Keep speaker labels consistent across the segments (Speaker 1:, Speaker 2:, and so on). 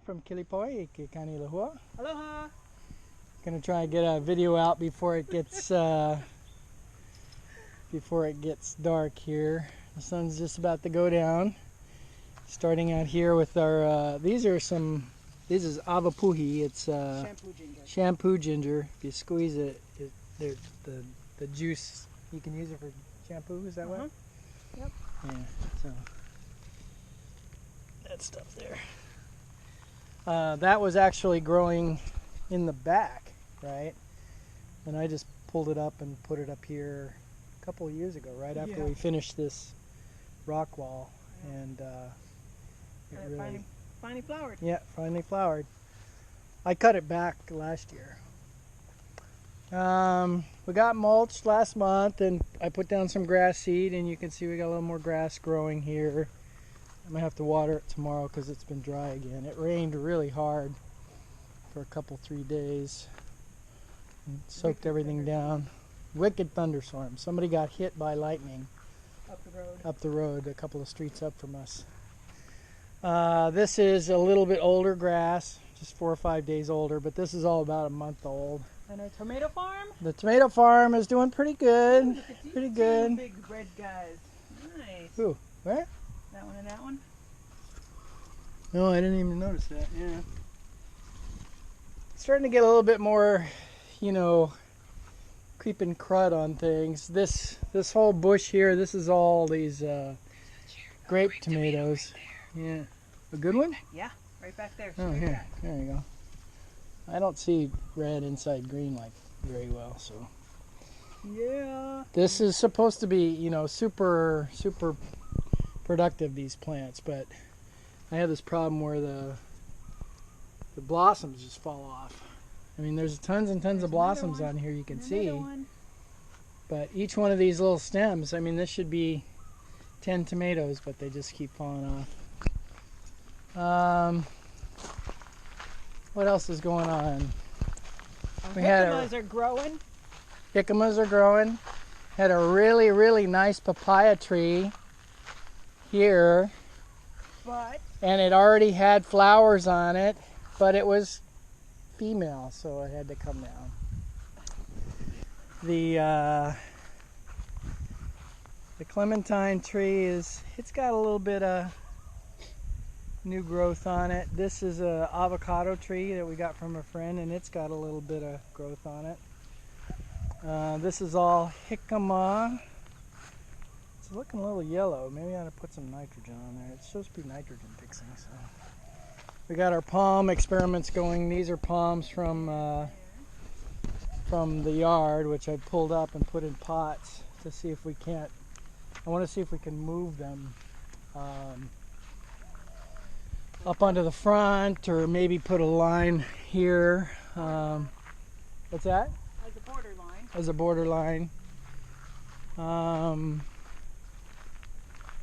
Speaker 1: From Kilipohe, Kanilohua.
Speaker 2: Aloha.
Speaker 1: Gonna try and get a video out before it gets dark here. The sun's just about to go down. Starting out here with our this is avapuhi. It's shampoo ginger. If you squeeze it, the juice, you can use it for shampoo. Is that what?
Speaker 2: Yep.
Speaker 1: Yeah. So that stuff there. That was actually growing in the back, right? And I just pulled it up and put it up here a couple of years ago, right after we finished this rock wall, and it really
Speaker 2: finally flowered.
Speaker 1: Yeah, finally flowered. I cut it back last year. We got mulched last month, and I put down some grass seed, and you can see we got a little more grass growing here. I'm gonna have to water it tomorrow because it's been dry again. It rained really hard for a couple, 3 days and soaked everything down. Wicked thunderstorm. Somebody got hit by lightning up the road, a couple of streets up from us. This is a little bit older grass, just 4 or 5 days older, but this is all about a month old.
Speaker 2: And our tomato farm?
Speaker 1: The tomato farm is doing pretty good.
Speaker 2: Ooh,
Speaker 1: pretty good.
Speaker 2: Two big red guys. Nice.
Speaker 1: Ooh, where?
Speaker 2: That one and that one?
Speaker 1: No, I didn't even notice that. Yeah. Starting to get a little bit more, creeping crud on things. This whole bush here, this is all these grape tomatoes. Yeah. A good one?
Speaker 2: Yeah, right back there.
Speaker 1: Oh, here. There you go. I don't see red inside green like very well, so.
Speaker 2: Yeah.
Speaker 1: This is supposed to be, super productive, these plants, but I have this problem where the blossoms just fall off. I mean, there's tons and tons of blossoms on here you can see, but each one of these little stems, I mean, this should be 10 tomatoes, but they just keep falling off. What else is going on?
Speaker 2: Jicamas are growing.
Speaker 1: Jicamas are growing. Had a really, really nice papaya tree here. And it already had flowers on it, but it was female, so it had to come down. The clementine tree it's got a little bit of new growth on it. This is a avocado tree that we got from a friend, and it's got a little bit of growth on it. This is all jicama. It's looking a little yellow. Maybe I ought to put some nitrogen on there. It's supposed to be nitrogen fixing. So we got our palm experiments going. These are palms from the yard, which I pulled up and put in pots to see if we can't. I want to see if we can move them up onto the front, or maybe put a line here. What's that?
Speaker 2: As a borderline.
Speaker 1: As a borderline.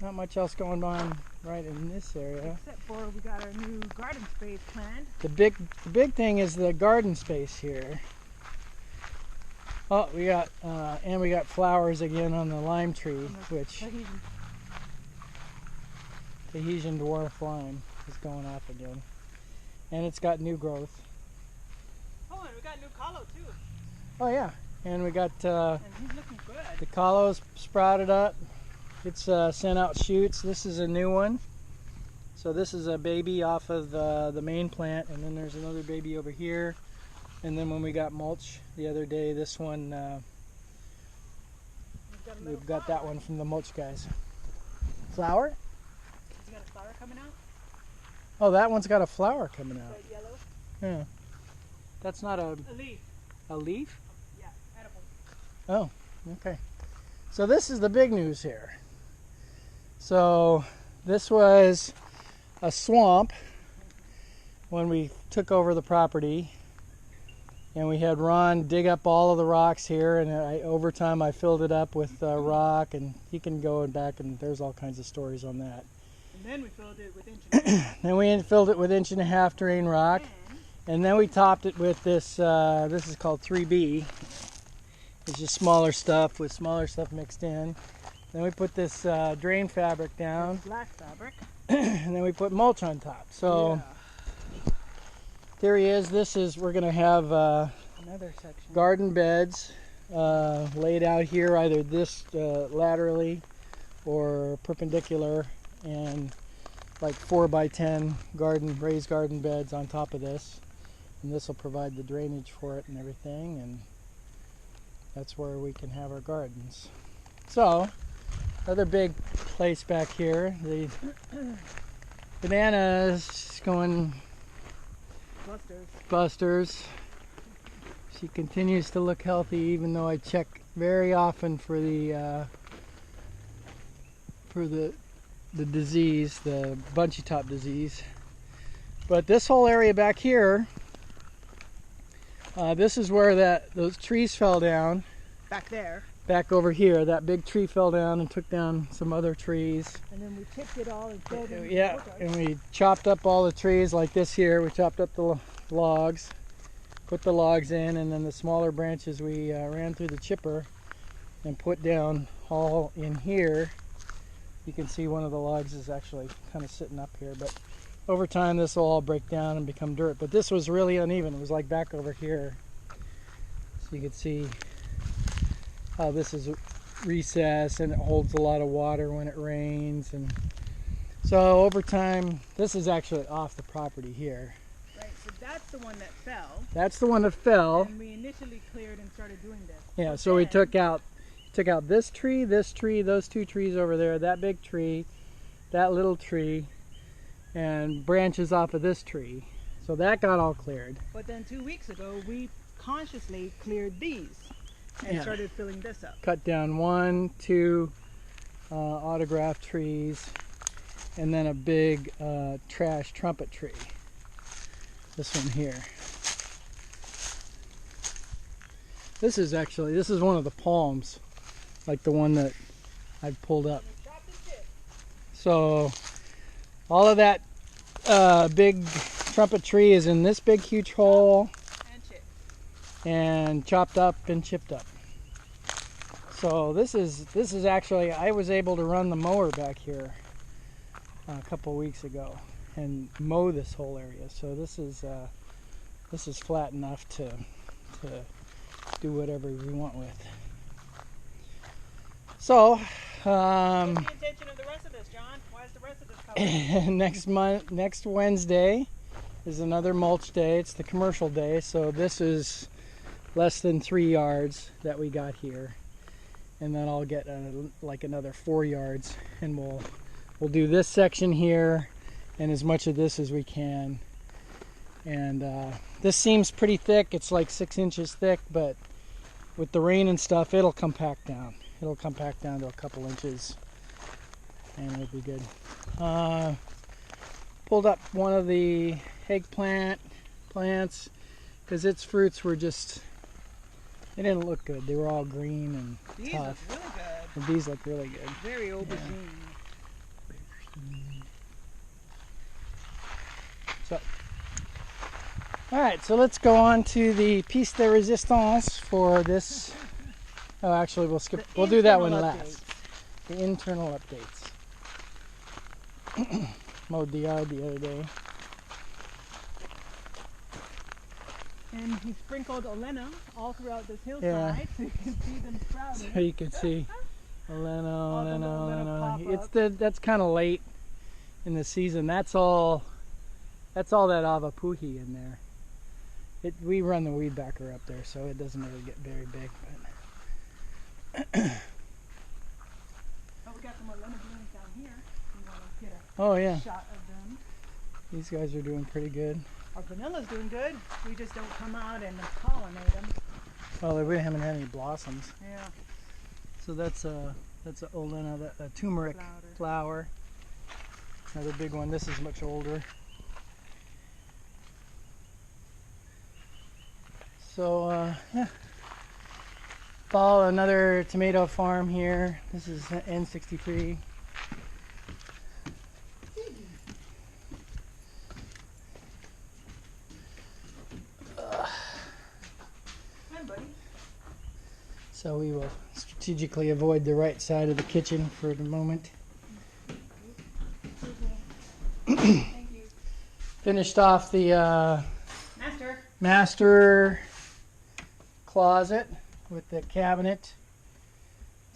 Speaker 1: Not much else going on right in this area.
Speaker 2: Except for we got our new garden space planned.
Speaker 1: The big thing is the garden space here. Oh, we got flowers again on the lime tree, which Tahitian dwarf lime is going off again, and it's got new growth.
Speaker 2: Oh, and we got new Kalo too.
Speaker 1: Oh yeah, and we got
Speaker 2: and he's looking good.
Speaker 1: the Kalo's sprouted up. It's sent out shoots. This is a new one. So this is a baby off of the main plant, and then there's another baby over here. And then when we got mulch the other day, this one, we've got that one from the mulch guys. Flower?
Speaker 2: You got a flower coming out?
Speaker 1: Oh, that one's got a flower coming out.
Speaker 2: That yellow?
Speaker 1: Yeah. That's not a
Speaker 2: leaf.
Speaker 1: A leaf?
Speaker 2: Yeah, edible.
Speaker 1: Oh, okay. So this is the big news here. So this was a swamp when we took over the property, and we had Ron dig up all of the rocks here, and over time I filled it up with rock, and he can go back, and there's all kinds of stories on that.
Speaker 2: And then we filled it with 1.5 inches.
Speaker 1: Then we filled it with 1.5-inch drain rock, and then we topped it with this. This is called 3B. It's just smaller stuff with smaller stuff mixed in. Then we put this drain fabric down.
Speaker 2: Black fabric.
Speaker 1: And then we put mulch on top. So theory is we're going to have
Speaker 2: Another section.
Speaker 1: garden beds laid out here, either this laterally or perpendicular, and like 4x10 raised garden beds on top of this, and this will provide the drainage for it and everything, and that's where we can have our gardens. So another big place back here, the banana is going busters. She continues to look healthy, even though I check very often for the disease, the bunchy top disease. But this whole area back here, this is where those trees fell down.
Speaker 2: Back there.
Speaker 1: Back over here, that big tree fell down and took down some other trees.
Speaker 2: And then we chipped it all and filled it.
Speaker 1: Yeah, and we chopped up all the trees like this here. We chopped up the logs, put the logs in, and then the smaller branches we ran through the chipper and put down all in here. You can see one of the logs is actually kind of sitting up here, but over time this will all break down and become dirt. But this was really uneven. It was like back over here. So you can see how this is recessed and it holds a lot of water when it rains. And so over time, this is actually off the property here.
Speaker 2: Right, so that's the one that fell.
Speaker 1: That's the one that fell.
Speaker 2: And we initially cleared and started doing this.
Speaker 1: Yeah, so we took out this tree, those two trees over there, that big tree, that little tree, and branches off of this tree. So that got all cleared.
Speaker 2: But then 2 weeks ago, we consciously cleared these and started filling this up.
Speaker 1: Cut down 1, 2 autograph trees, and then a big trash trumpet tree. This one here. This is one of the palms, like the one that I pulled up. So all of that big trumpet tree is in this big huge hole and chopped up and chipped up. So this is actually, I was able to run the mower back here a couple weeks ago and mow this whole area. So this is flat enough to do whatever we want with. So
Speaker 2: What's the intention of the rest of this, John? Why is the rest of this covered?
Speaker 1: next Wednesday is another mulch day. It's the commercial day, so this is less than 3 yards that we got here, and then I'll get like another 4 yards, and we'll do this section here and as much of this as we can. And this seems pretty thick. It's like 6 inches thick, but with the rain and stuff, it'll compact down. It'll compact down to a couple inches, and it'll be good. Pulled up one of the eggplant plants because its fruits were they didn't look good. They were all green and
Speaker 2: These
Speaker 1: tough.
Speaker 2: look really good.
Speaker 1: And these look really good.
Speaker 2: Very aubergine.
Speaker 1: So, all right, so let's go on to the piece de resistance for this. Oh, actually, we'll do that one last. The internal updates. Mowed the yard the other day.
Speaker 2: And he sprinkled Olena all throughout this hillside, so you can see them sprouting.
Speaker 1: So you can see Olena.
Speaker 2: pop-up.
Speaker 1: That's kind of late in the season. That's all that avapuhi in there. We run the weed backer up there, so it doesn't really get very big.
Speaker 2: Oh, we got some Olena blooms down here. We want to get a shot of them.
Speaker 1: These guys are doing pretty good.
Speaker 2: Our vanilla's doing good. We just don't come out and pollinate them.
Speaker 1: Well, we haven't had any blossoms.
Speaker 2: Yeah.
Speaker 1: So that's a Olena, a turmeric flower. Another big one. This is much older. So yeah. Follow another tomato farm here. This is N63. So we will strategically avoid the right side of the kitchen for the moment.
Speaker 2: Thank you.
Speaker 1: Finished off the master closet with the cabinet.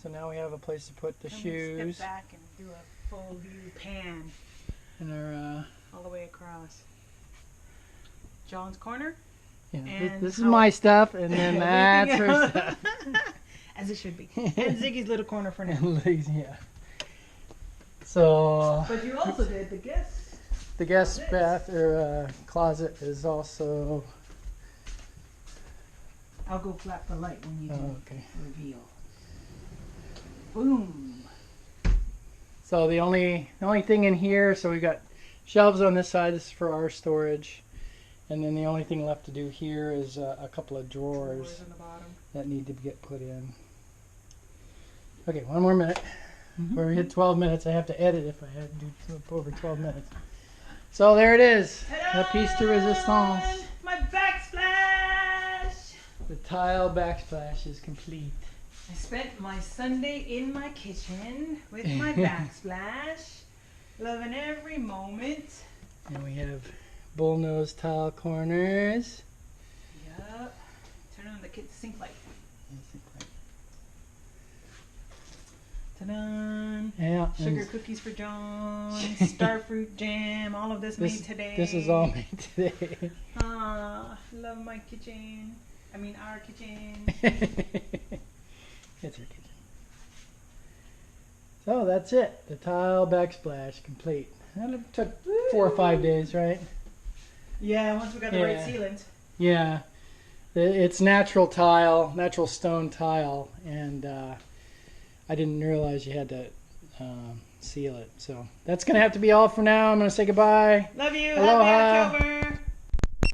Speaker 1: So now we have a place to put the shoes.
Speaker 2: Step back and do a full view pan
Speaker 1: And our
Speaker 2: all the way across. John's corner.
Speaker 1: yeah,
Speaker 2: And
Speaker 1: this is my stuff, and then that's
Speaker 2: everything
Speaker 1: her
Speaker 2: else.
Speaker 1: stuff.
Speaker 2: As it should be. And Ziggy's little corner for now.
Speaker 1: Yeah. So
Speaker 2: But you also did the guest.
Speaker 1: the guest bath or closet is also.
Speaker 2: I'll go flat for light when you do
Speaker 1: Okay.
Speaker 2: reveal. Boom.
Speaker 1: So the only thing in here, so we got shelves on this side. This is for our storage, and then the only thing left to do here is a couple of drawers
Speaker 2: on the bottom.
Speaker 1: that need to get put in. Okay, one more minute. Where we hit 12 minutes, I have to edit if I had to do over 12 minutes. So there it is, the piece de resistance.
Speaker 2: My backsplash!
Speaker 1: The tile backsplash is complete.
Speaker 2: I spent my Sunday in my kitchen with my backsplash, loving every moment.
Speaker 1: And we have bullnose tile corners.
Speaker 2: Yup. Turn on the sink light. Ta-da!
Speaker 1: Yeah.
Speaker 2: Sugar
Speaker 1: and
Speaker 2: cookies for John, starfruit jam, all of this made today.
Speaker 1: This is all made today.
Speaker 2: Ah, love my kitchen. I mean our kitchen.
Speaker 1: It's our kitchen. So that's it. The tile backsplash complete. And it took 4 or 5 days, right?
Speaker 2: Yeah, once we got the right sealant.
Speaker 1: Yeah. It's natural tile, natural stone tile, and I didn't realize you had to seal it. So that's going to have to be all for now. I'm going to say goodbye.
Speaker 2: Love you.
Speaker 1: Aloha.
Speaker 2: Happy October.